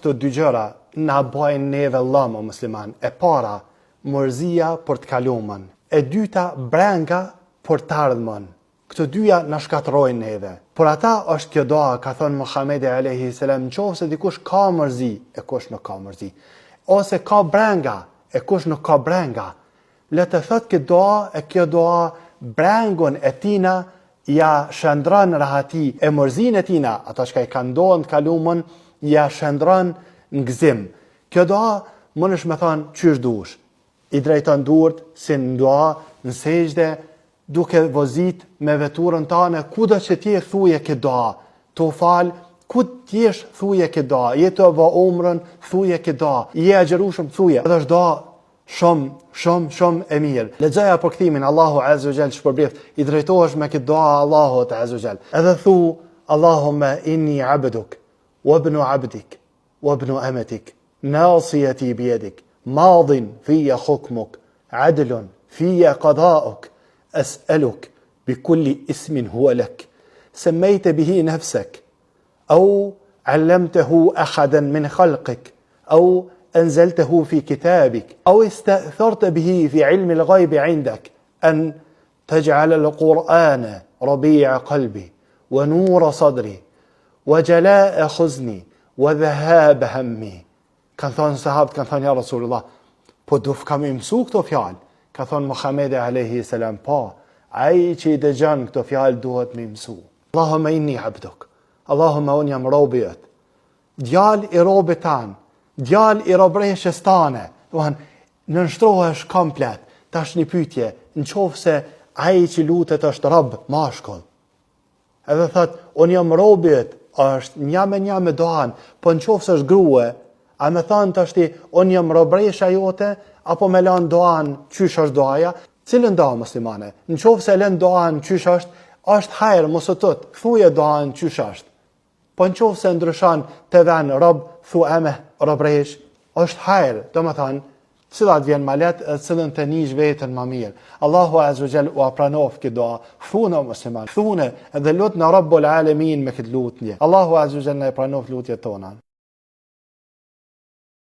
këto dy gjëra na bajnë neve lëmë o musliman. E para, mërzia për të kaluamën. E dyta, brenga për të ardhmen. Këto dyja na shkatërrojnë neve. Por ata është kjo doa, ka thënë Muhamedi alayhi salam, nëse dikush ka mërzi, e kush nuk ka mërzi, ose ka brenga, e kush nuk ka brenga, le të thotë kjo doa, e kjo doa brengun e tina ja shëndron rahati, e mërzin e tina, ata që i ka ndonë të kalumën, ja shëndron në gëzim. Kjo doa mënesh me thonë qysh dush, i drejton durt, si në doa, në sejdë, duke vozit me veturën tane, kudo që ti thuje kjo doa, të fal, ku t'jesh thuje kjo doa, je të vë umrën, thuje kjo doa, je agjerushëm, thuje. Edhe është doa shumë e mirë. Lexoja për kthimin Allahu Azza wa Jall shpërblift, i drejtohesh me këtë doa Allahut Azza wa Jall. Edhe thu Allahumma inni abduk wa ibnu abdik wa ibnu amatik nasiyati bi yadik madin fiya hukmuk adlun fiya qada'uk as'aluk bikulli ismin huwa lak sammayta bihi nafsak أو علمته أحدا من خلقك أو أنزلته في كتابك أو استأثرت به في علم الغيب عندك أن تجعل القرآن ربيع قلبي ونور صدري وجلاء حزني وذهاب همي. Kanë thonë sahabët, kanë thonë ja Rasulullah, po duf kam mësu këto fjalë. Ka thonë Muhamedi alayhi salam, po, ai që i dëgjon këto fjalë duhet më mësu. Allahumma inni abduk. Allahumma unë jam robi jëtë, djal i robit tanë, djal i robreshës tane, nënshtrohesh komplet, tash një pyetje, në qofë se aji që lutet është rob mashkull. Edhe thot, unë jam robi jëtë, është një me doan, po në qofë se është grue, a me thonë të është unë jam robresha jote, apo me lanë doan qysh është doaja, cilën doa muslimane, në qofë se lën doan qysh është hajrë, mosë tëtë, thuje doan qysh është. Po në qofë se ndryshon të venë rob, thu eme, robresh, është hajrë, do më thonë, cilat vjen ma letë, e cilën të njësh vetën ma mirë. Allahu Azza wa Jall u apranof këtë doa, thune o musliman, thune, edhe lutë në Rabbul Alamin me këtë lutje. Allahu Azza wa Jall në e pranof lutje tona.